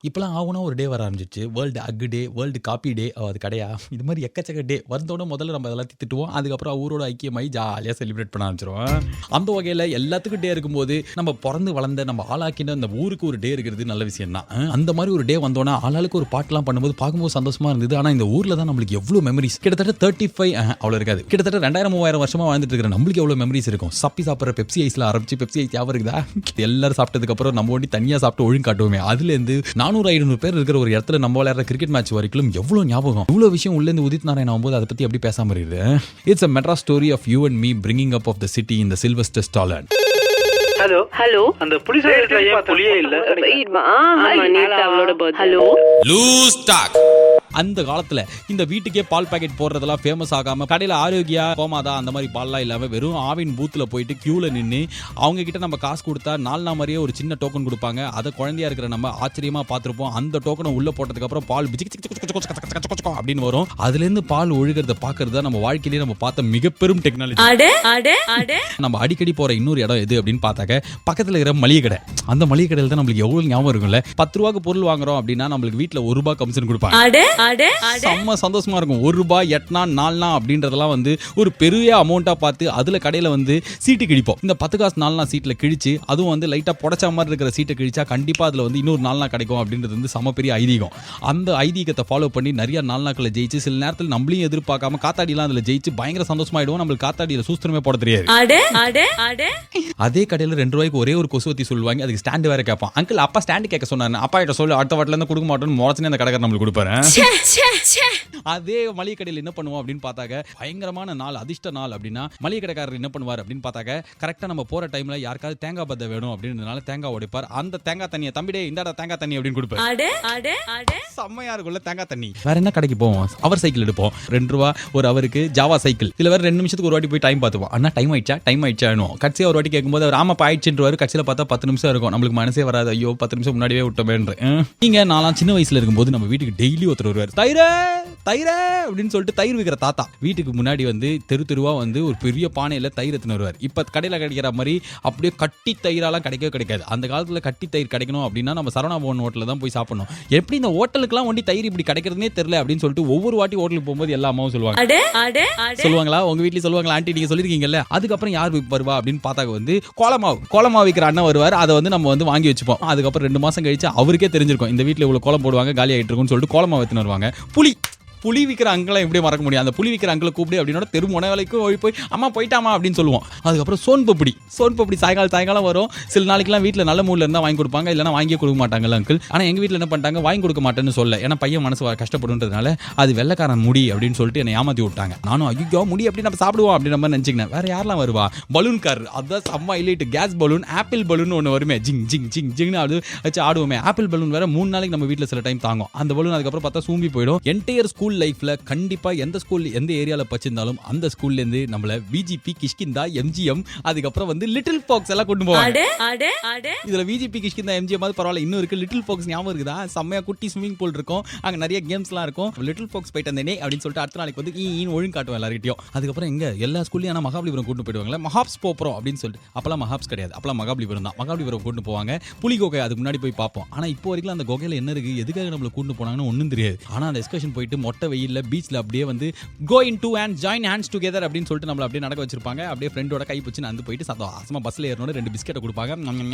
இப்போலாம் ஆகுனா ஒரு டே வர ஆரம்பிச்சிச்சு. வேர்ல்டு அக் டே, வேர்ல்டு காப்பி டே. அது கிடையா? இது மாதிரி எக்கச்சக்க டே வந்தோட முதல்ல நம்ம எல்லாத்தையும் திட்டுவோம். அதுக்கப்புறம் ஊரோட ஐக்கியமாகி ஜாலியாக செலிப்ரேட் பண்ண ஆரம்பிச்சிருவோம். அந்த வகையில் எல்லாத்துக்கும் டே இருக்கும்போது நம்ம பிறந்து வளர்ந்த நம்ம ஆளாக்கின அந்த ஊருக்கு ஒரு டே இருக்கிறது நல்ல விஷயம் தான். அந்த மாதிரி ஒரு டே வந்தோன்னா ஆளாளுக்கு ஒரு பாட்டுலாம் பண்ணும்போது பார்க்கும்போது சந்தோஷமா இருந்தது. ஆனால் இந்த ஊரில் தான் நம்மளுக்கு எவ்வளோ மெமரிஸ், கிட்டத்தட்ட 35 அவ்வளோ இருக்காது, கிட்டத்தட்ட 2000-3000 வருஷமாக வாழ்ந்துட்டு இருக்கிற நம்மளுக்கு எவ்வளோ மெமரிஸ் இருக்கும். சப்பி சாப்பிட்ற பெப்சி ஐஸில் ஆரம்பிச்சு பெப்சி ஐஸ் ஞாபகம் இருக்குதா? எல்லாரும் சாப்பிட்டதுக்கப்புறம் நம்ம ஒண்டி தனியாக சாப்பிட்டு ஒழுங்கு காட்டுவோமே, அதுலேருந்து 400-500 பேர் இருக்கிற ஒரு இடத்துல நம்ம விளையாடுற கிரிக்கெட் மேட்ச் வரைக்கும் எவ்வளோ ஞாபகம், இவ்வளோ விஷயம் உள்ளேருந்து உதித் நாராயண் ஆகும்போது அதை பற்றி எப்படி பேசாம இருக்குது. It's a Madras story of you and me bringing up of the city in the Sylvester Stallone. Hello hello அந்த புலிஸ் ஏன் புலியே இல்ல? Hello loose talk. அந்த காலத்துல இந்த வீட்டுக்கே பால் பாக்கெட் போடுறதெல்லாம் ஃபேமஸ் ஆகாம கடையில ஆரோக்கியா கோமாதா அந்த மாதிரி பால்லாம் இல்லாம வெறும் ஆவின் பூத்துல போயிட்டு கியூல நின்று அவங்க கிட்ட நம்ம காசு கொடுத்தா 4 நாள் மாதிரியே ஒரு சின்ன டோக்கன் கொடுப்பாங்க. அதை குழந்தையா இருக்கிற நம்ம ஆச்சரியமா பார்த்திருப்போம். அந்த டோக்கனை உள்ள போட்டதுக்கு அப்புறம் பால் அப்படின்னு வரும். அதுல இருந்து பால் ஒழுகிறத பாக்குறதா நம்ம வாழ்க்கையிலேயே நம்ம பார்த்த மிக பெரும் டெக்னாலஜி. நம்ம அடிக்கடி போற இன்னொரு இடம் எது அப்படின்னு பார்த்தாக்க பக்கத்துல இருக்கிற மளிகை கடை. அந்த மளிகை கடையில தான் நம்மளுக்கு எவ்வளவு ஞாபகம் இருக்கும்ல. 10 ரூபாய்க்கு பொருள் வாங்குறோம் அப்படின்னா நம்மளுக்கு வீட்டுல 1 ரூபாய் கமிஷன் கொடுப்பாங்க. செம்ம சந்தோஷமா இருக்கும். 1 ரூபாய் 8 4 அப்படின்றதெல்லாம் வந்து ஒரு பெரிய அமௌண்டா பார்த்து அதுல கடையில வந்து சீட்டு கிழிப்போம். இந்த 10 காசு 4 சீட்ல கிழிச்சு அதுவும் வந்து லைட்டா புடைச்ச மாதிரி இருக்கிற சீட்டை கிழிச்சா கண்டிப்பா அதுல வந்து இன்னொரு 4 கிடைக்கும் அப்படின்றது வந்து சம பெரிய ஐதீகம். அந்த ஐதீகத்தை ஃபாலோ பண்ணி நிறைய 4 ஜெயிச்சு சில நேரத்தில் நம்மளையும் எதிர்பார்க்காம காத்தாடிலாம் அதுல ஜெயிச்சு பயங்கர சந்தோஷமாயிடுவோம். நம்மளுக்கு காத்தாடியில சூஸ்திரமே போட தெரியாது. அதே கடையில 2 ரூபாய்க்கு ஒரே ஒரு கொசுவத்தி சொல்லுவாங்க. அதுக்கு ஸ்டாண்டு வேற கேட்பான். அங்கிள் அப்பா ஸ்டாண்டு கேட்க சொன்னாரு. அப்பா கிட்ட சொல்லு அடுத்த வாட்டில இருந்து கொடுக்க மாட்டோம்னு முறைச்சுன்னு அந்த கடைக்காரர் நம்மளுக்கு கொடுப்பாரு. அதே மளிகை கடையில் என்ன பண்ணுவோம் அப்படின்னு பார்த்தாக்க பயங்கரமான நாள், அதிர்ஷ்ட நாள் அப்படின்னா மளிகை கடைக்காரர் என்ன பண்ணுவார் அப்படின்னு பார்த்தாக்க கரெக்டா நம்ம போற டைம்ல யாருக்காவது தேங்காய் பத்தை வேணும் அப்படின்றதுனால தேங்காய் உடைப்பார். அந்த தேங்காய் தண்ணியை தம்பிடே இந்தாடா தேங்காய் தண்ணி அப்படின்னு கொடுப்பாரு. செம்மையா இருக்கும்ல தேங்காய் தண்ணி. வேற என்ன கடைக்கு போவோம்? அவர் சைக்கிள் எடுப்போம். 2 ரூபா ஒரு அவருக்கு ஜாவா சைக்கிள். இதுல வேற 2 நிமிஷத்துக்கு ஒரு வாட்டி போய் டைம் பார்த்துவோம். அண்ணா டைம் ஆயிடுச்சா கடைசியா ஒரு வாட்டி கேட்கும்போது அவர் ஆமாப்பா ஆயிடுச்சுன்றவாரு. கடைசியில பார்த்தா 10 நிமிஷம் இருக்கும். நம்மளுக்கு மனசே வராது. ஐயோ 10 நிமிஷம் முன்னாடியே விட்டோமேன்ற. நீங்க நான்லாம் சின்ன வயசுல இருக்கும்போது நம்ம வீட்டுக்கு டெய்லி ஒருத்தர் வருவார். தயிர அப்படின்னு சொல்லிட்டு தயிர் விற்கிற தாத்தா வீட்டுக்கு முன்னாடி வந்து தெருவா வந்து ஒரு பெரிய பானையில தயிர் எடுத்துன்னு வருவார். இப்ப கடையில கிடைக்கிற மாதிரி அப்படியே கட்டி தயிரெல்லாம் கிடைக்காது. அந்த காலத்துல கட்டி தயிர் கிடைக்கணும் அப்படின்னா நம்ம சரவணா பவன் ஹோட்டல்ல தான் போய் சாப்பிடணும். எப்படி இந்த ஹோட்டலுக்குலாம் ஒண்டி தயிர் இப்படி கிடைக்கிறதுனே தெரியல அப்படின்னு சொல்லிட்டு ஒவ்வொரு வாட்டி ஹோட்டலுக்கு போகும்போது எல்லா அம்மாவும் சொல்லுவாங்களா உங்க வீட்லயும் சொல்லுவாங்களா ஆண்டி நீங்க சொல்லிருக்கீங்கல்ல. அதுக்கப்புறம் யார் வருவா அப்படின்னு பார்த்தாக்க வந்து கோலமாவு விற்கிற அண்ணன் வருவார். அதை வந்து நம்ம வந்து வாங்கி வச்சுப்போம். அதுக்கப்புறம் 2 மாசம் கழிச்சு அவருக்கே தெரிஞ்சிருக்கும் இந்த வீட்டுல இவ்வளவு கோலம் போடுவாங்க காலி ஆயிட்டு இருக்கும்னு சொல்லிட்டு கோலமாவு எடுத்துன்னு வருவாங்க. புளி விற்கிற அங்கெல்லாம் எப்படி மறக்க முடியும்? அந்த புளி விற்கிற அங்களை கூப்பிடு அப்படின்னா தெரு முனை வேலைக்கும் போய் அம்மா போயிட்டாமா அப்படின்னு சொல்லுவோம். அதுக்கப்புறம் சோன் பப்படி சாயங்காலம் வரும். சில நாளைக்குலாம் வீட்டில் நல்ல மூடில் இருந்தால் வாங்கி கொடுப்பாங்க, இல்லைனா வாங்கியே கொடுக்க மாட்டாங்கல்ல அங்கிள். ஆனால் எங்கள் வீட்டில் என்ன பண்ணிட்டாங்க வாங்கி கொடுக்க மாட்டேன்னு சொல்ல, ஏன்னா பையன் மனசு கஷ்டப்படுன்றதுனால அது வெள்ளைக்காரன் முடி அப்படின்னு சொல்லிட்டு என்னை ஏமாற்றி விட்டாங்க. நானும் ஐயோ முடி அப்படி நம்ம சாப்பிடுவோம் அப்படின்னு நம்ம நினச்சிக்கினேன். வேற யாரெல்லாம் வருவா? பலூன் கார், அதான் செம்ம இல்லைட்டு கேஸ் பலூன், ஆப்பிள் பலூன் ஒன்று வருமே, ஜிங் ஜிங் ஜிங் ஜிங்னு அது வச்சு ஆடுவோமே. ஆப்பிள் பலூன் வேற 3 நாளைக்கு நம்ம வீட்டில் சில டைம் தாங்கும். அந்த பலூன் அதுக்கப்புறம் பார்த்தா சூம்பி போயிடும். என்டையர் ஸ்கூல் லைஃப்ல கண்டிப்பா எந்த ஸ்கூல் எந்த ஏரியால படிச்சிருந்தாலும் அந்த ஸ்கூல்ல இருந்து நம்மள விஜிபி கிஷ்கிந்தா எம்ஜிஎம் அதுக்கப்புறம் வந்து லிட்டில் பாக்ஸ் எல்லாம் கொண்டு போவாங்க. இதுல விஜிபி கிஷ்கிந்தா எம்ஜிஎம் அது பரவாயில்ல, இன்னும் இருக்கு லிட்டில் பாக்ஸ் ஞாபகம் இருக்குதா? செம்மையா குட்டி ஸ்விமிங் பூல் இருக்கும், அங்க நிறைய கேம்ஸ் எல்லாம் இருக்கும். லிட்டில் பாக்ஸ் போயிட்டு வந்தேனே அப்படின்னு சொல்லிட்டு அடுத்த நாளைக்கு வந்து ஒழுங்கு காட்டுவோம் எல்லார்கிட்டயும். அதுக்கப்புறம் எங்க எல்லா ஸ்கூல்லயும் மகாபலிபுரம் கூட்டு போயிடுவாங்களே, மஹாப்ஸ் போறோம் அப்படின்னு சொல்லிட்டு. அப்பெல்லாம் மஹாப்ஸ் கிடையாது, அப்பெல்லாம் மகாபலிபுரம் தான். மகாபலிபுரம் கூட்டு போவாங்க. புலி கோகை அதுக்கு முன்னாடி போய் பார்ப்போம். ஆனா இப்போ வரைக்கும் அந்த கோகையில என்ன இருக்கு, எதுக்காக நம்மள கூட்டு போனாங்கன்னு ஒன்னும் தெரியாது. ஆனா அந்த எக்ஸ்கர்ஷன் போயிட்டு மொட்டை வெயில்ல பீச்ல அப்படியே வந்து go into and join hands together அப்படின்னு சொல்லிட்டு நம்மள அப்படியே நடக்க வச்சிருப்பாங்க. அப்படியே ஃப்ரெண்டோட கை பிடிச்சு நடந்து போயிட்டு சந்தோஷமா பஸ்ல ஏறனோட 2 பிஸ்கெட்டை கொடுப்பாங்க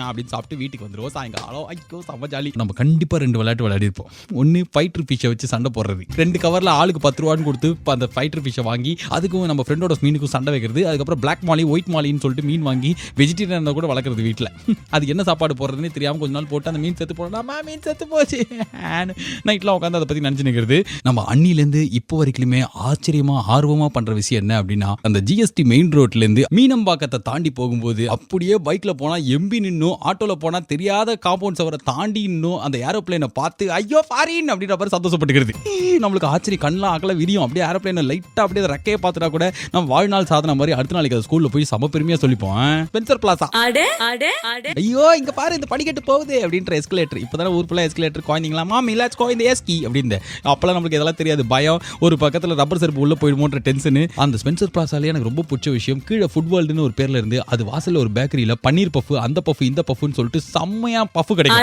அப்படின்னு சாப்பிட்டு வீட்டுக்கு வந்துருவோம். சாயங்காலம் ஐயோ செம்ம ஜாலி. நம்ம கண்டிப்பா 2 விளையாட்டு விளையாடி இருப்போம். ஒன்னு ஃபைட்டர் ஃபிஷ்ஷை வச்சு சண்டை போடுறது, 2 கவர்ல ஆளுக்கு 10 ரூபான்னு கொடுத்து அந்த ஃபைட்டர் ஃபிஷ்ஷை வாங்கி அதுக்கும் நம்ம ஃப்ரெண்டோட மீனுக்கும் சண்டை வைக்கிறது. அதுக்கப்புறம் பிளாக் மாலி ஒயிட் மாலின்னு சொல்லிட்டு மீன் வாங்கி வெஜிடேரியன் கூட வளர்க்குறது வீட்டில். அது என்ன சாப்பாடு போடுறதுன்னு தெரியாம கொஞ்ச நாள் போட்டு அந்த மீன் செத்து போடலாமா, மீன் செத்து போச்சு நைட்லாம் உட்காந்து அதை பத்தி நினைச்சு நிற்கிறது. நம்ம அன்னிலேருந்து இப்போ வரைக்குமே ஆச்சரியமா ஆர்வமா பண்ற விஷயம் என்ன அப்படின்னா, அந்த ஜிஎஸ்டி மெயின் ரோட்ல இருந்து மீனம்பாக்கத்தை தாண்டி போகும்போது அப்படியே பைக்ல போனா எம்பி நின்னும், ஆட்டோல போனா தெரியாத காம்பவுண்ட் சவரை தாண்டி இன்னும் அந்த ஏரோப்ளேனை பார்த்து ஐயோ ஃபாரின் அப்படின்ற மாதிரி சந்தோஷப்பட்டுக்கிறது. நம்மளுக்கு ஆச்சரியம் கண்ணெல்லாம் அகல விரியும். அப்படியே ஏரோப்ளேனை லைட்டா அப்படியே ரெக்கையை பார்த்துட்டா கூட நம்ம வாழ்நாள் சாதனை மாதிரி அடுத்த நாளைக்கு அது ஸ்கூல்ல போய் சம பெருமையா சொல்லிப்போம். ஸ்பென்சர் பிளாசா ஐயோ இங்க பாரு இந்த படிக்கட்டு போகுது அப்படின்ற எஸ்கலேட்டர். இப்பதானே ஊர் ஃபுல்லா எஸ்கலேட்டர் குழந்தைங்களா மாமி லாட்ஸ் கோ இந்த எஸ்கி அப்படின்னு. அப்பெல்லாம் நம்மளுக்கு இதெல்லாம் தெரியாது. அது பயம், ஒரு பக்கத்துல ரப்பர் செருப்பு உள்ள போயிடுமோன்ற டென்ஷன். அந்த ஸ்பென்சர் பிளாசாலே எனக்கு ரொம்ப பிடிச்ச விஷயம், கீழே ஃபுட் வேர்ல்டுன்னு ஒரு பேர்ல இருந்து அது வாசல்ல ஒரு பேக்கரியில பன்னீர் பஃப், அந்த பஃப் இந்த பஃப்னு சொல்லிட்டு செம்மையா பஃப் கிடைக்கும்.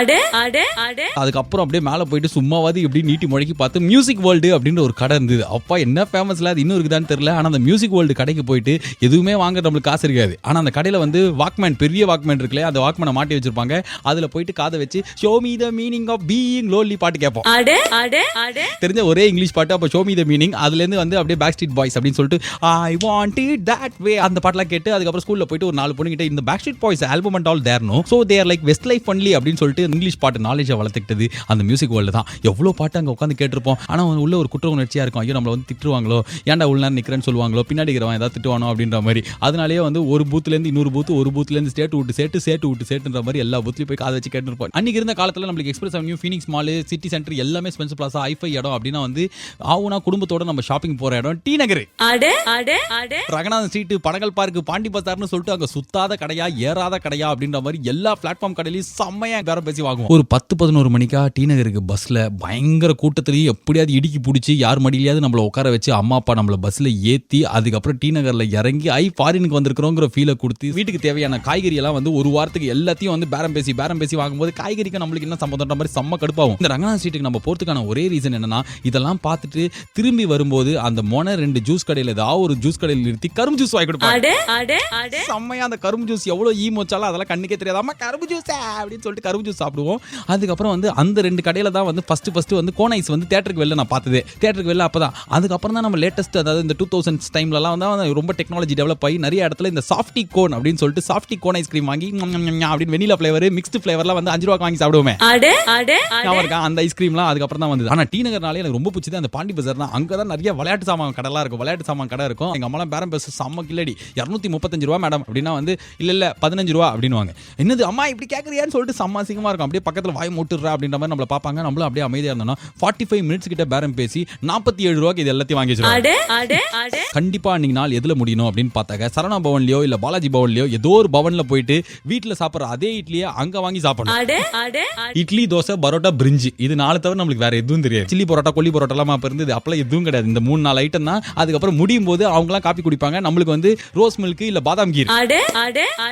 அதுக்கப்புறம் அப்படியே மேல போயிட்டு சும்மாவாது இப்படி நீட்டி முழக்கி பார்த்து மியூசிக் வேர்ல்டு அப்படின்ற ஒரு கடை இருந்தது. அப்பா என்ன ஃபேமஸ்ல, அது இன்னும் இருக்குதான்னு தெரியல. ஆனா அந்த மியூசிக் வேர்ல்டு கடைக்கு போயிட்டு எதுவுமே வாங்க நம்மளுக்கு காசு இருக்காது. ஆனா அந்த கடையில வந்து வாக்மேன், பெரிய வாக்மேன் இருக்குல்ல, அந்த வாக்மேனை மாட்டி வச்சிருப்பாங்க. அதுல போயிட்டு காதை வச்சு show me the meaning of being lonely பாட்டு கேட்போம். தெரிஞ்ச ஒரே இங்கிலீஷ் பாட்டு. அப்ப ஷோ மீ த மீனிங், அதுல இருந்து வந்து அப்படியே பேக் ஸ்ட்ரீட் பாய்ஸ் அப்படின்னு சொல்லிட்டு I want it that way அந்த பாட்டெல்லாம் கேட்டு அதுக்கப்புறம் ஸ்கூல்ல போயிட்டு ஒரு 4 பொண்ணுகிட்ட இந்த Backstreet Boys album and all there no so they are like Westlife only அப்படின்னு சொல்லிட்டு இங்கிலீஷ் பாட்டு நாலேஜை வளர்த்துக்கிட்டது அந்த மியூசிக் வேர்ல்டு தான். எவ்வளவு பாட்டு அங்க உட்காந்து கேட்டிருப்போம். ஆனா உள்ள ஒரு குற்ற உணர்ச்சியா இருக்கும். ஐயோ நம்மள வந்து திட்டுவாங்களோ, ஏன்டா உள்ள நேரம் நிக்கிறேன்னு சொல்லுவாங்களோ, பின்னாடி இருக்கிறவன் ஏதாவது திட்டுவானோ அப்படின்ற மாதிரி. அதனாலேயே வந்து ஒரு பூத்துல இருந்து இன்னொரு பூத்து, ஒரு பூத்துல இருந்து ஸ்டேட் விட்டு சேட்டுன்ற மாதிரி எல்லா பூத்துலயும் போய் காதை வச்சு கேட்டுருப்போம். அன்னைக்கு இருந்த காலத்துல நம்மளுக்கு express avenue, Phoenix mall, city centre எல்லாமே ஸ்பென்சர் பிளாசா, ஐஃபை இடம் அப்படின்னா வந்து ஆவுனா குடும்பத்தோட நம்ம ஷாப்பிங் போற இடம் டி நகர். ரங்கநாதன் ஸ்ட்ரீட், பனகல் பார்க், பாண்டி பசார்னு சொல்லிட்டு அங்க சுத்தாத கடையா ஏறாத கடையா அப்படின்ற மாதிரி எல்லா பிளாட்ஃபார்ம் கடையிலையும் செம்மையா வேற பேசி வாங்குவோம். ஒரு 10-11 மணிக்கா டி நகருக்கு பஸ்ல பயங்கர கூட்டத்திலேயே எப்படியாவது இடுக்கி பிடிச்சி யார் மடியிலையாவது நம்மள உட்கார வச்சு அம்மா அப்பா நம்மள பஸ்ல ஏத்தி அதுக்கப்புறம் டி நகர்ல இறங்கி ஃபாரினுக்கு வந்திருக்கிறோங்கிற ஃபீலை கொடுத்து வீட்டுக்கு தேவையான காய்கறி எல்லாம் வந்து ஒரு வாரத்துக்கு எல்லாத்தையும் வந்து பேரம் பேசி வாங்கும்போது காய்கறிக்கு நம்மளுக்கு என்ன சம்பந்தம்ன்ற மாதிரி செம்ம கடுப்பாகும். இந்த ரங்கநாதன் ஸ்ட்ரீட்டுக்கு நம்ம போறதுக்கான ஒரே ரீசன் என்னன்னா, இதெல்லாம் பார்த்துட்டு திரும்பி வரும்போது அந்த மொன 2 ஜூஸ் கடையில ஏதாவது ஒரு ஜூஸ் கடையில் நிறுத்தி கரும்பு ஜூஸ் வாங்கி கொடுப்பாங்க. செம்மையா அந்த கரும்பு ஜூஸ் எவ்வளவு ஈமோச்சாலும் அதெல்லாம் கண்ணுக்கே தெரியாதாம கரும்பு ஜூஸ் அப்படின்னு சொல்லிட்டு கரும்பு ஜூஸ் சாப்பிடுவோம். அதுக்கப்புறம் வந்து அந்த 2 கடையில தான் வந்து ஃபர்ஸ்ட் வந்து கோன் ஐஸ் வந்து தியேட்டருக்கு வெளில நான் பார்த்தது. தியேட்டருக்கு வெளில அப்பதான். அதுக்கப்புறம் தான் நம்ம லேட்டஸ்ட், அதாவது இந்த 2000s டைம்லலாம் வந்து ரொம்ப டெக்னாலஜி டெவலப் ஆகி நிறைய இடத்துல இந்த சாஃப்டி கோன் அப்படின்னு சொல்லிட்டு சாஃப்டி கோன் ஐஸ்கிரீம் வாங்கி அப்படின்னு வெனிலா ஃபிளேவர், மிக்ஸ்டு ஃபிளேவர்லாம் வந்து 5 ரூபாய்க்கு வாங்கி சாப்பிடுவோமே. அந்த ஐஸ்கிரீம்லாம் அதுக்கப்புறம் தான் வந்தது. ஆனா டி நகர்னாலே எனக்கு ரொம்ப பிடிச்சது அந்த பாண்டி பஜார் தான். அங்கதான் நிறைய விளையாட்டு சாமான் கடைலாம் இருக்கும், விளையாட்டு சாமான் கடை இருக்கும். எங்க அம்மாலாம் பேரம் பேச செம்ம கில்லடி. 235 ரூபா மேடம் அப்படின்னா வந்து இல்ல 15 ரூபா அப்படின்னுவாங்க. என்னது அம்மா இப்படி கேட்கறியான்னு சொல்லிட்டு செம்ம அசிங்கமா இருக்கும். அப்படியே பக்கத்துல வாய் மூட்டுறா அப்படின்ற மாதிரி நம்மள பாப்பாங்க. நம்மளும் அப்படியே அமைதியா இருந்தோம்னா 45 மினிட்ஸ் கிட்ட பேரம் பேசி 47 ரூபாய்க்கு இது எல்லாத்தையும் வாங்கி வச்சிருவாங்க. கண்டிப்பா அன்னைக்கு நாள் எதுல முடியணும் அப்படின்னு பார்த்தாக்க சரவணா பவன்லயோ இல்ல பாலாஜி பவன்லயோ ஏதோ ஒரு பவன்ல போயிட்டு வீட்டுல சாப்பிடுற அதே இட்லியை அங்க வாங்கி சாப்பிடணும். இட்லி, தோசை, பரோட்டா, பிரிஞ்சி, இது 4 தவிர நம்மளுக்கு வேற எதுவும் தெரியாது. சில்லி பரோட்டா, கொல்லி பரோட்டா எல்லாம் இருந்தது. அப்பெல்லாம் எதுவும் கிடையாது. இந்த 3-4 ஐட்டம் தான். அதுக்கப்புறம் முடியும் போது அவங்க எல்லாம் காப்பி குடிப்பாங்க. நம்மளுக்கு வந்து ரோஸ் மில்க் இல்ல பாதாம் கீர்.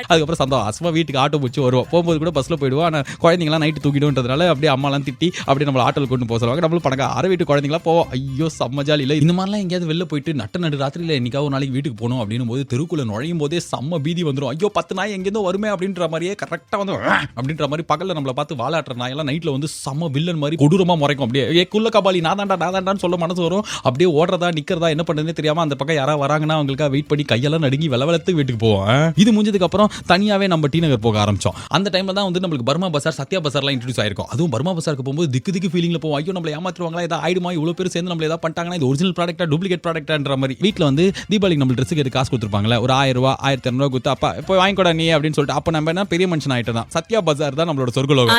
அதுக்கப்புறம் சந்தோஷமா வீட்டுக்கு ஆட்டோ பிடிச்சி வருவோம். போகும்போது கூட பஸ்ல போயிடுவோம். ஆனா குழந்தைங்க எல்லாம் நைட்டு தூக்கிடும்ன்றதுனால அப்படியே அம்மா எல்லாம் திட்டி அப்படியே நம்ம ஆட்டோல கொண்டு போக சொல்லுவாங்க. நம்மளும் பணக்க அரை வீட்டு குழந்தைங்களா போவோம். ஐயோ செம்ம ஜாலி இல்ல. இந்த மாதிரிலாம் எங்கேயாவது வெளில போயிட்டு நடு ராத்திரியில என்னைக்காவது ஒரு நாளைக்கு வீட்டுக்கு போகணும் அப்படின்னும் போது தெருக்குள்ள நுழையும் போதே செம்ம பீதி வந்துடும். ஐயோ 10 நாய் எங்கேருந்தோ வருமே அப்படின்ற மாதிரியே கரெக்டா வந்து அப்படின்ற மாதிரி பகல்ல நம்மள பார்த்து வாலாட்டுற நாயெல்லாம் நைட்ல வந்து செம்ம வில்லன் மாதிரி கொடூரமா முறைக்கும். அப்படியே குள்ள கபாலி நாதாண்டான்னு சொல்ல மனசு வரும். அப்படியே ஓடுறதா நிக்கிறதா என்ன பண்றதுன்னு தெரியாம அந்த பக்கம் யாராவது வராங்கன்னா அவங்களுக்காக வெயிட் பண்ணி கையெல்லாம் நடுங்கி வெளவெளத்து வீட்டுக்கு போவோம். இது முடிஞ்சதுக்கு அப்புறம் தனியாவே நம்ம டி நகர் போக ஆரம்பிச்சோம். அந்த டைம்ல தான் வந்து நம்மளுக்கு பர்மா பசார், சத்யா பசார்லாம் இன்ட்ரோடியூஸ் ஆயிருக்கும். அதுவும் பர்மா பசாருக்கு போகும்போது திக்கு ஃபீலிங்ல போவோம். ஐயோ நம்மள ஏமாத்துவாங்களா, ஏதாவது ஆயிடுமா, இவ்வளவு பேர் சேர்ந்து நம்மள ஏதாவது பண்ணிட்டாங்கன்னா இது ஒரிஜினல் ப்ராடக்ட்டா டூப்ளிகேட் ப்ராடக்ட்டான்ற மாதிரி. வீட்டுல வந்து தீபாவளிக்கு நம்ம ட்ரெஸ்ஸுக்கு எடுத்து காசு கொடுத்துருப்பாங்களே, ஒரு 1000 ரூபா 1200 ரூபா கொடுத்து அப்பா போய் வாங்கிக்கோடா நீ அப்படின்னு சொல்லிட்டு அப்ப நம்ம என்ன பெரிய மனுஷன் ஆயிட்டு தான். சத்யா பசார் தான் நம்மளோட சொர்க்கலோகம்.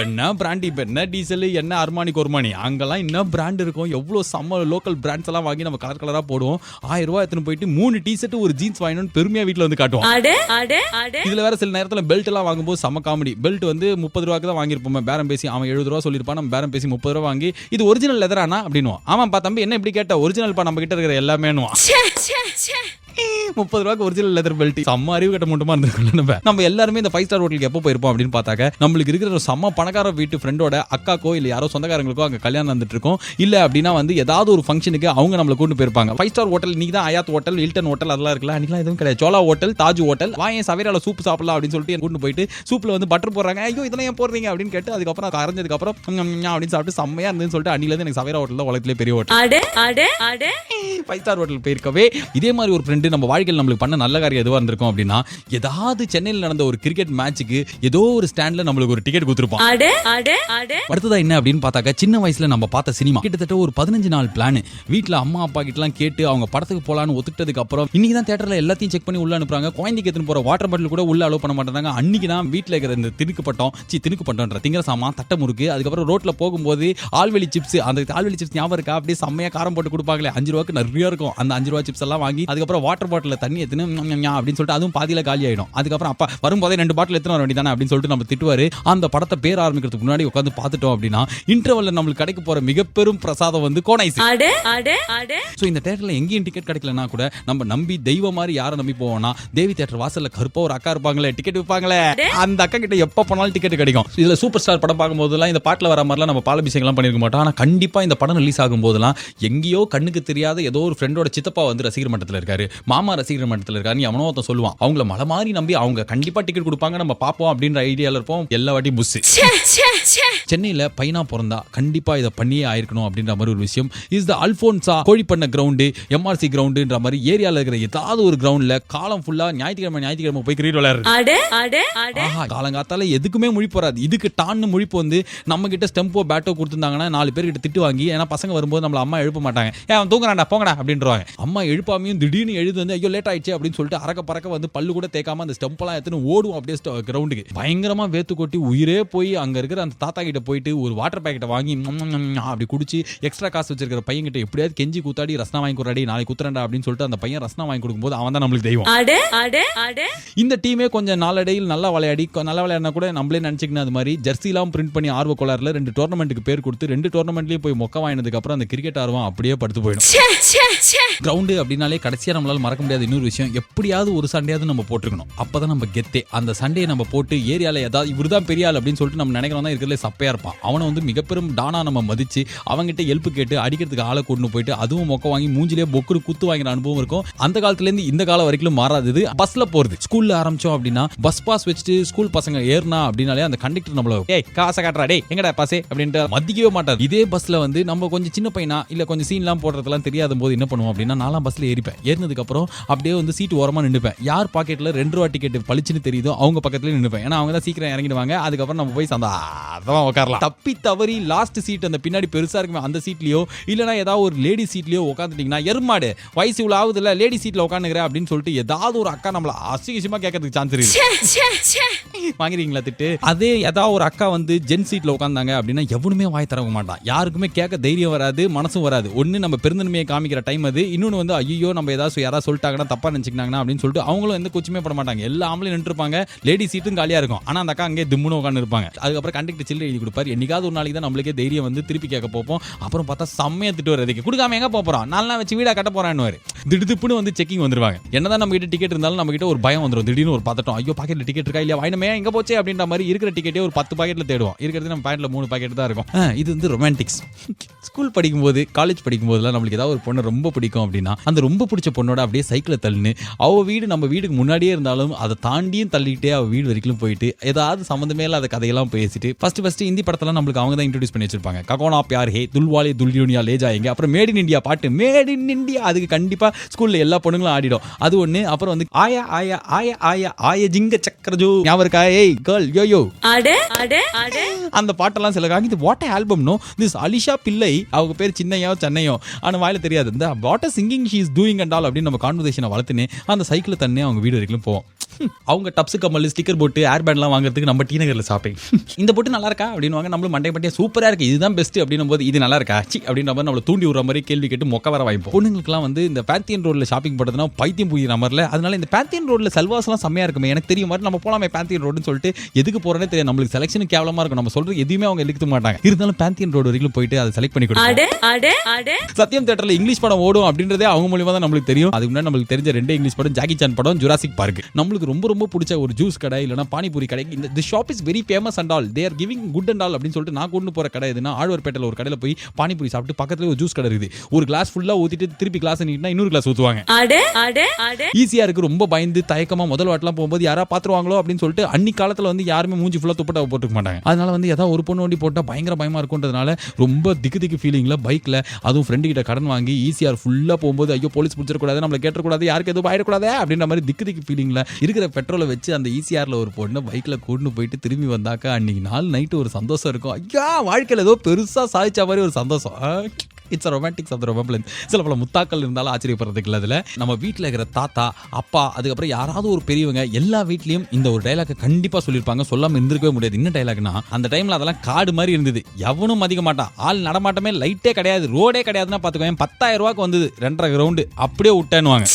என்ன பிராண்டி, என்ன டீசல், என்ன அர்மானி கொர்மானி, அங்கெல்லாம் என்ன பிராண்ட் இருக்கும். எவ்வளவு செம்ம லோக்கல் பிராண்ட்ஸ் எல்லாம் வாங்கி நம்ம கலர் கலரா போடுவோம். 1000 ரூபாய் எடுத்துட்டு போயிட்டு 3 டி-ஷர்ட் ஒரு ஜீன்ஸ் வாங்கணும்னு பெருமையா வீட்டுல வந்து காட்டுவோம். இதுல வேற சில நேரத்துல பெல்ட் எல்லாம் வாங்கும்போது செம்ம காமெடி. பெல்ட் வந்து 30 ரூபாய்க்கு தான் வாங்கிருப்போம். பேரம் பேசி அவன் 70 ரூபா சொல்லிருப்பான். நம்ம பேரம் பேசி 30 ரூபா வாங்கி இது ஒரிஜினல் லெதரானா அப்படின்னுவோம். ஆமாப்பா தம்பி என்ன இப்படி கேட்ட, ஒரிஜினல் பா நம்ம கிட்ட இருக்கிற எல்லாமே 30 ரூபாய்க்கு ஒரிஜினல் லெதர் பெல்ட். செம்ம அறிவு கட்ட மட்டுமா இருந்திருக்கோம். நம்ம எல்லாருமே இந்த 5 ஸ்டார் ஹோட்டலுக்கு எப்போ போயிருப்போம் அப்படின்னு பார்த்தாக்க நம்மளுக்கு இருக்கிற ஒரு செம்ம பணக்கார வீட்டு ஃப்ரெண்டோட அக்காக்கோ இல்ல யாரோ சொந்தக்காரங்களுக்கோ அங்க கல்யாணம் நடந்துட்டு இருக்கும். இல்ல அப்படின்னா வந்து ஏதாவது ஒரு ஃபங்க்ஷனுக்கு அவங்க நம்மள கூட்டு போயிருப்பாங்க. 5 ஸ்டார் ஹோட்டல் இன்னைக்கு தான் அயாத் ஹோட்டல், ஹில்டன் ஹோட்டல் அதெல்லாம் இருக்குல்ல, அன்னைக்கு எதுவும் கிடையாது. சோலா ஹோட்டல், தாஜ் ஹோட்டல், வாயன் சவேரால சூப் சாப்பிடலாம் அப்படின்னு சொல்லிட்டு கூட்டு போயிட்டு சூப்ல வந்து பட்டர் போடுறாங்க. ஐயோ இதெல்லாம் ஏன் போடுறீங்க அப்படின்னு கேட்டு அதுக்கப்புறம் கரைஞ்சதுக்கு அப்புறம் அப்படின்னு சாப்பிட்டு செம்மையா இருந்துன்னு சொல்லிட்டு அன்னில இருந்து எனக்கு சவேரா ஹோட்டல் தான் உலகத்திலே பெரிய ஹோட்டல். 5 ஸ்டார் ஹோட்டல் போயிருக்கவே இதே மாதிரி ஒரு ஃப்ரெண்டு நம்ம வாழ்க்கையில் நம்மளுக்கு பண்ண நல்ல காரியம் எதுவா இருந்திருக்கும் அப்படின்னா, ஏதாவது சென்னையில் நடந்த ஒரு கிரிக்கெட் மேட்சுக்கு ஏதோ ஒரு ஸ்டாண்ட்ல நம்மளுக்கு ஒரு டிக்கெட் கொடுத்துருப்போம். அடுத்ததா என்ன அப்படின்னு பார்த்தாக்க சின்ன வயசுல நம்ம பார்த்த சினிமா கிட்டத்தட்ட ஒரு 15 நாள் பிளான். வீட்டுல அம்மா அப்பா கிட்டலாம் கேட்டு அவங்க படத்துக்கு போலான்னு ஒத்துக்கிட்டதுக்கு அப்புறம் இன்னைக்கு தான் தியேட்டர்ல எல்லாத்தையும் செக் பண்ணி உள்ள அனுப்புறாங்க. குழந்தைக்கு எடுத்துன்னு போற வாட்டர் பாட்டில் கூட உள்ள அலோவ் பண்ண மாட்டாங்க. அன்னைக்கு தான் வீட்டுல இருக்கிற இந்த திணுக்குப்பட்டோன்ற திங்கிற சாமா தட்டை முறுக்கு, அதுக்கப்புறம் ரோட்ல போகும்போது ஆல்வெளி சிப்ஸ், அந்த ஆல்வெளி சிப்ஸ் ஞாபகம் இருக்கா? அப்படியே செம்மையா காரம் போட்டு கொடுப்பாங்களே, 5 ரூபாய்க்கு நிறைய இருக்கும். அந்த 5 ரூபாய் சிப்ஸ் எல்லாம் வாங்கி அதுக்கப்புறம் வாட்டர் பாட்டில் தண்ணி எத்தனை அப்படின்னு சொல்லிட்டு அதுவும் பாதியில காலி ஆயிடும். அதுக்கப்புறம் அப்பா வரும்போதே 2 பாட்டில் எத்தனை வர வேண்டியதானே அப்படின்னு சொல்லிட்டு நம்ம திட்டுவாரு. அந்த படத்தை பேர் ஆரம்பிக்கிறதுக்கு முன்னாடி உட்காந்து பார்த்துட்டோம் அப்படின்னா இன்டர்வல்ல நம்மளுக்கு கிடைக்க போற மிகப்பெரும் பிரசாதம் வந்து கோன் ஐஸ். சோ இந்த தியேட்டர்ல எங்கேயும் டிக்கெட் கிடைக்கலனா கூட நம்ம நம்பி தெய்வம் மாதிரி யாரை நம்பி போவோம்னா தேவி தியேட்டர் வாசல்ல கருப்பா ஒரு அக்கா இருப்பாங்களே, டிக்கெட் விற்பாங்களே, அந்த அக்கா கிட்ட எப்ப போனாலும் டிக்கெட் கிடைக்கும். இதுல சூப்பர் ஸ்டார் படம் பார்க்கும்போதெல்லாம் இந்த பாட்டுல வர மாதிரிலாம் நம்ம பாலாபிஷேகம் பண்ணிருக்க மாட்டோம். ஆனா கண்டிப்பா இந்த படம் ரிலீஸ் ஆகும் போதெல்லாம் எங்கேயோ கண்ணுக்கு தெரியாத ஏதோ ஒரு ஃப்ரெண்டோட சித்தப்பா வந்து ரசிகர் மன்றத்தில் இருக்காரு, மாமா ரசிகர் மன்றத்தில் இருக்காரு, எவனோ ஒருத்தன் சொல்லுவான். அவங்கள மலை மாதிரி நம்பி அவங்க கண்டிப்பா டிக்கெட் கொடுப்பாங்க, நம்ம பார்ப்போம் அப்படின்ற ஐடியால இருப்போம். எல்லா வாட்டி புஸ். சென்னையில பையனா பிறந்தா கண்டிப்பா இதை பண்ணியே ஆயிருக்கணும் அப்படின்ற மாதிரி ஒரு விஷயம். இஸ் த அல்போன்சா கோழிப்பண்ண கிரவுண்டு, எம்ஆர்சி கிரவுண்டுன்ற மாதிரி ஏரியால இருக்கிற ஏதாவது ஒரு கிரவுண்ட்ல காலம் ஃபுல்லா ஞாயிற்றுக்கிழமை போய் கிரிக்கெட் விளையாடுறது. காலங்காத்தால எதுக்குமே முழிப்பு வராது. இதுக்கு டான்னு முழிப்பு வந்து நம்ம கிட்ட ஸ்டெம்போ பேட்டோ கொடுத்துருந்தாங்கன்னா 4 பேர் கிட்ட திட்டு வாங்கி, ஏன்னா பசங்க வரும்போது நம்மள அம்மா எழுப்ப மாட்டாங்க, அவன் தூங்குறான்டா போங்கடா அப்படின்றாங்க. அம்மா எழுப்பாமையும் திடீர்னு எழுது வந்து ஐயோ லேட் ஆயிடுச்சு அப்படின்னு சொல்லிட்டு அரக்க பறக்க வந்து பல்லு கூட தேய்க்காம அந்த ஸ்டெம்பெல்லாம் எடுத்துன்னு ஓடுவோம் அப்படியே கிரவுண்டுக்கு. பயங்கரமா வேத்து கொட்டி உயிரே போய் அங்க இருக்கிற அந்த தாத்தா கிட்ட போயிட்டு ஒரு வாட்டர் பேக்கெட்டை வாங்கி அப்படி குடிச்சு எக்ஸ்ட்ரா காசு வச்சிருக்கிற பையன் கிட்ட எப்படியாவது கெஞ்சி கூத்தாடி ரஸ்னா வாங்கி கொடுறாடி நாளைக்கு குத்துறேன்டா அப்படின்னு சொல்லிட்டு அந்த பையன் ரஸ்னா வாங்கி கொடுக்கும்போது அவன் தான் நம்மளுக்கு தெய்வம். இந்த டீமே கொஞ்சம் நாளடையில் நல்லா விளையாடினா கூட நம்மளே நினைச்சுக்கணும். அது மாதிரி ஜெர்சிலாம் பிரிண்ட் பண்ணி ஆர்வ கோளாறுல 2 டோர்னமெண்ட்டுக்கு பேர் கொடுத்து 2 டோர்னமெண்ட்லயும் போய் மொக்க வாங்கினதுக்கு அப்புறம் அந்த கிரிக்கெட் ஆர்வம் அப்படியே படுத்து போயிடும். கிரவுண்டு அப்படின்னாலே கடைசியா நம்மளால மறக்க முடியாத இன்னொரு விஷயம், எப்படியாவது ஒரு சண்டையாவது நம்ம போட்டுருக்கணும். அப்பதான் நம்ம கெத்தே. அந்த சண்டையை நம்ம போட்டு ஏரியால ஏதாவது இவருதான் பெரிய ஆள் அப்படின்னு சொல்லிட்டு நம்ம நினைக்கிறோம் தான் இருக்கிறதுல சப்பையா இருப்பான். அவனை வந்து மிகப்பெரும் டானா நம்ம மதிச்சு அவங்ககிட்ட ஹெல்ப் கேட்டு அடிக்கிறதுக்கு ஆளை கொண்டு போயிட்டு அதுவும் மொக்க வாங்கி மூஞ்சிலே பொக்குரு குத்து வாங்கிற அனுபவம் இருக்கும். அந்த காலத்துல இருந்து இந்த காலம் வரைக்கும் மாறாதது பஸ்ல போறது. ஸ்கூல்ல ஆரம்பிச்சோம் அப்படின்னா பஸ் பாஸ் வச்சுட்டு ஸ்கூல் பசங்க ஏறினா அப்படின்னாலே அந்த கண்டக்டர் நம்மள காசை காட்டுறா டே எங்கடா பாசே அப்படின்ட்டு மதிக்கவே மாட்டார். இதே பஸ்ல வந்து நம்ம கொஞ்சம் சின்ன பையனா இல்ல கொஞ்சம் சீன்லாம் போடுறதுலாம் தெரியாத போது என்ன பண்ணுவோம் அப்படின்னா நாலாம் பஸ்ல ஏறிப்பேன். ஏறினதுக்கு அப்புறம் அப்படியே வந்து சீட் ஓரமா நின்னுப்பேன். யார் பாக்கெட்ல 2 ரூபா டிக்கெட் பளிச்சுன்னு தெரியுதோ அவங்க பக்கத்துல நின்னுப்பேன். ஏன்னா அவங்க தான் சீக்கிரம் இறங்கிடுவாங்க. அதுக்கப்புறம் நம்ம போய் சந்தோஷமா உட்காரலாம். தப்பி தவறி லாஸ்ட் சீட் அந்த பின்னாடி பெருசா இருக்குமே அந்த சீட்லயோ இல்லனா ஏதாவது ஒரு லேடி சீட்லயோ உட்காந்துட்டீங்கன்னா எருமாடு வயசு இவ்வளவு ஆகுது இல்ல லேடி சீட்ல உட்காந்துக்கிற அப்படின்னு சொல்லிட்டு ஏதாவது ஒரு அக்கா நம்மள அசிங்கமா கேட்கறதுக்கு சான்ஸ் இருக்கு. வாங்குறீங்களா திட்டு? அதே ஏதாவது ஒரு அக்கா வந்து ஜென் சீட்ல உட்காந்தாங்க அப்படின்னா எவனுமே வாய் தரவும் மாட்டான். யாருக்குமே கேட்க தைரியம் வராது, மனசும் வராது. ஒன்னு நம்ம பெருந்தன்மையை காமிக்கிற டைம் அது, இன்னொன்னு வந்து ஐயோ நம்ம யாராவது சொல்லிட்டாங்கன்னா தப்பா நினைச்சுக்கிட்டாங்கன்னா அப்படின்னு சொல்லிட்டு அவங்களும் எந்த கூச்சமே பட மாட்டாங்க. எல்லா ஆம்பளையும் நின்று இருப்பாங்க, லேடி சீட்டும் காலியா இருக்கும். ஆனா அந்த அக்கா அங்கே திம்முன்னு உட்காந்து இருப்பாங்க. அதுக்கப்புறம் கண்டக்டர் சில்லறை எழுதி கொடுப்பாரு. என்னைக்காவது ஒரு நாளைக்கு தான் நம்மளுக்கே தைரியம் வந்து திருப்பி கேட்க போப்போம். அப்புறம் பார்த்தா செம்மையா திட்டு வரதுக்கு கொடுக்காம எங்க போறோம், நாலு வச்சு வீடா கட்ட போறான்னு திடுப்புன்னு வந்து செக்கிங் வந்துருவாங்க. என்னதான் நம்ம கிட்ட டிக்கெட் இருந்தாலும் நம்ம கிட்ட ஒரு பயம் வந்துடும். திடீர்னு ஒரு பதட்டம், ஐயோ பாக்கெட்ல டிக்கெட் இருக்கா இல்லையா, வாயினமே எங்க போச்சு அப்படின்ற மாதிரி இருக்கிற டிக்கெட்டே ஒரு 10 பாக்கெட்ல தேடுவோம். இருக்கிறது நம்ம பாக்கெட்ல 3 பாக்கெட் தான் இருக்கும். இது வந்து ரொமான்டிக்ஸ். ஸ்கூல் படிக்கும்போது காலேஜ் படிக்கும்போதுலாம் நம்மளுக்கு ஏதாவது ஒரு பொண்ணு ரொம்ப பிடிக்கும் அப்படின்னா அந்த ரொம்ப பிடிச்ச பொண்ணோட அப்படியே சைக்கிளை தள்ளுன்னு அவ வீடு நம்ம வீடுக்கு முன்னாடியே இருந்தாலும் அதை தாண்டியும் தள்ளிட்டே அவ வீடு வரைக்கும் போயிட்டு ஏதாவது சம்பந்தமே இல்லாத கதையெல்லாம் பேசிட்டு ஃபர்ஸ்ட் ஹிந்தி படத்தெல்லாம் நம்மளுக்கு அவங்க தான் இன்ட்ரோடியூஸ் பண்ணி வச்சிருப்பாங்க. ககோனா பியார் ஹே, துல்வாலே துல்யூனியா லே ஜாயேங்கே, அப்புறம் மேட் இன் இந்தியா பாட்டு, மேட் இன் இந்தியா அதுக்கு கண்டிப்பா ஸ்கூல்ல எல்லா பொண்ணுங்களும் ஆடிடும். அது ஒண்ணு. அப்புறம் வந்து ஆயா ஆயா ஆயா ஆயா ஆய ஜிங்க சக்கரஜோ ஞாபகம் இருக்கா? ஏய் கேர்ள் யோ யோ அந்த பாட்டெல்லாம் சில காங்க. இது what album no this Alisha பிள்ளை, அவங்க பேர் சின்னையோ சென்னையோ ஆனா வாயில தெரியாது. இந்த what singing she is doing and all அப்படின்னு நம்ம கான்வர்சேஷனை வளர்த்துனே அந்த சைக்கிள் தண்ணே அவங்க வீடு வரைக்கும் போவோம். அவங்க டப்ஸ் கம்மல் ஸ்டிக்கர் போட்டு ஏர் பேண்ட்லாம் வாங்குறதுக்கு நம்ம டி நகர்ல ஷாப்பிங். இந்த போட்டு நல்லா இருக்கா அப்படின்னு நம்மளும் மண்டை பட்டியா சூப்பரா இருக்கு இதுதான் பெஸ்ட் அப்படின்னும் போது இது நல்லா இருக்கா சி அப்படின்ற மாதிரி நம்மள தூண்டி விடுற மாதிரி கேள்வி கேட்டு மொக்க வர வாய்ப்போம். பொண்ணுங்களுக்குலாம் வந்து இந்த பேந்தியன் ரோட்ல ஷாப்பிங் பண்றதுனா பைத்தியம் புரியுற மாதிரில. அதனால இந்த பேந்தியன் ரோட்ல செல்வாஸ்லாம் செம்மையா இருக்குமே எனக்கு தெரியும் மாதிரி நம்ம போலாமே பேந்தியன் ரோடுன்னு சொல்லிட்டு எதுக்கு போறேனே தெரியும். நம்மளுக்கு செலக்ஷன் கேவலமா இருக்கும். நம்ம சொல்றது எதுவுமே அவங்க எழுத மாட்டாங்க. இருந்தாலும் பேந்தியன் ரோடு வரைக்கும் போயிட்டு அதை செலக்ட் பண்ணி கொடுப்பாங்க. சத்யம் தியேட்டர்ல இங்கிலீஷ் படம் ஓடும் அப்படின்றதே அவங்க மூலியமா தான் நம்மளுக்கு தெரியும். அதுக்கு முன்னாடி நம்மளுக்கு தெரிஞ்ச 2 இங்கிலீஷ் படம் ஜாக்கி சான் படம், ஜுராசிக் பார்க். நம்மளுக்கு ரொம்ப ரொம்ப பிடிச்ச ஒரு ஜூஸ் கடை இல்லனா பானிபூரி கடை. இந்த shop is very famous and all, they are giving good and all அப்படின்னு சொல்லிட்டு நான் கொண்டு போற கடை எதுனா ஆழ்வார்பேட்டையில ஒரு கடையில போய் பானிபூரி சாப்பிட்டு பக்கத்துல ஒரு ஜூஸ் கடை இருக்குது. ஒரு கிளாஸ் ஃபுல்லா ஊத்திட்டு திருப்பி கிளாஸ் நீட்டினா இன்னொரு கிளாஸ் ஊத்துவாங்க. ஈஸியா இருக்கு. ரொம்ப பயந்து தயக்கமா முதல் வாட்டெல்லாம் போகும்போது யாரா பாத்துருவாங்களோ அப்படின்னு சொல்லிட்டு அன்னி காலத்துல வந்து யாருமே மூஞ்சி ஃபுல்லா துப்பட்டா போட்டுக்க மாட்டாங்க. அதனால வந்து ஏதாவது ஒரு பொண்ணு வண்டி போட்டா பயங்கர பயமா இருக்கும்ன்றதுனால ரொம்ப திக்கு ஃபீலிங்ல பைக்ல அதுவும் ஃப்ரெண்டு கிட்ட கடன் வாங்கி ஈஸியார் ஃபுல்லா போகும்போது ஐயோ போலீஸ் பிடிச்சிடக்கூடாது, நம்மள கேட்டக்கூடாது, யாருக்கு எதுவும் ஆயிடக்கூடாது அப்படின்ற மாதிரி திக்கு ஃபீலிங்ல இருக்கிற பெட்ரோலை வச்சு அந்த ஈஸியார்ல ஒரு பொண்ணு பைக்ல கூட்டு போயிட்டு திரும்பி வந்தாக்கா அன்னைக்கு நாள் நைட்டு ஒரு சந்தோஷம் இருக்கும். ஐயா வாழ்க்கையில ஏதோ பெருசா சாதிச்ச மாதிரி ஒரு சந்தோஷம். It's romantics of the romance. சில பல முத்தாக்கள் இருந்தாலும் ஆச்சரியப்படுறதுக்கு இல்லை. அதில் நம்ம வீட்டில் இருக்கிற தாத்தா அப்பா அதுக்கப்புறம் யாராவது ஒரு பெரியவங்க எல்லா வீட்லையும் இந்த ஒரு டைலாக் கண்டிப்பாக சொல்லியிருப்பாங்க, சொல்லாமல் இருந்திருக்கவே முடியாது. என்ன டைலாக்னா, அந்த டைமில் அதெல்லாம் காடு மாதிரி இருந்தது, எவனும் மதிக்க மாட்டான், ஆள் நடமாட்டமே லைட்டே கிடையாது, ரோடே கிடையாதுன்னா பார்த்துக்கோங்க. 10,000 ரூபாய்க்கு வந்தது 2.5 கிரவுண்டு அப்படியே விட்டேன்னுவாங்க.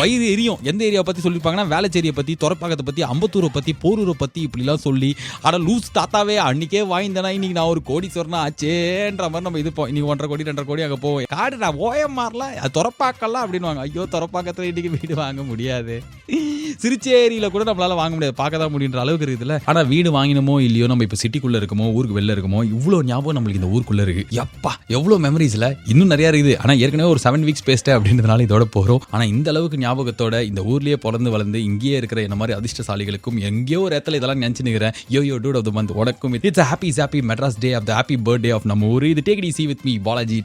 வயிறு எரியும். எந்த ஏரியா பற்றி சொல்லியிருப்பாங்கன்னா வேளச்சேரியை பற்றி, தொரப்பாக்கத்தை பற்றி, அம்பத்தூரை பற்றி, போரூரை பற்றி இப்படிலாம் சொல்லி, அட லூஸ் தாத்தாவே அன்னைக்கே வாங்கிந்தேனா இன்னைக்கு நான் ஒரு கோடீஸ்வரனா ஆச்சேன்ற மாதிரி நம்ம இது இன்னைக்கு 1.5 கோடி 2.5 கோடி அங்கே போவோம். காடு நான் ஓயமாறல அது தொரப்பாக்கலாம் அப்படின்வாங்க. ஐயோ தொரப்பாக்கத்தில் இன்னைக்கு வீடு வாங்க முடியாது, சிறுச்சேரியில் கூட நம்மளால வாங்க முடியாது, பார்க்க தான் முடியுன்ற அளவுக்கு இருக்குதுல்ல. ஆனால் வீடு வாங்கினமோ இல்லையோ, நம்ம இப்போ சிட்டிக்குள்ளே இருக்கமோ ஊருக்கு வெளில இருக்கமோ, இவ்வளோ ஞாபகம் நம்மளுக்கு இந்த ஊருக்குள்ளே இருக்கு. எப்பா எவ்வளோ மெமரிஸில் இன்னும் நிறையா இருக்குது. ஆனால் ஏற்கனவே ஒரு 7 வீக்ஸ் பேசிட்டேன் அப்படின்றதுனால இதோட போகிறோம். ஆனால் இந்த அளவுக்கு ஞாபகத்தோட இந்த ஊர்லேயே பிறந்து வளர்ந்து இங்கேயே இருக்கிற என்ன மாதிரி அதிர்ஷ்டசாலிகளுக்கும் எங்கேயோ ஒரு இடத்துல இதெல்லாம் நினச்சினுக்கிறேன். Yo dude of the month உனக்கும் it's happy Madras day of the happy birthday of நம்ம ஊர். இது take it easy with me Balaji.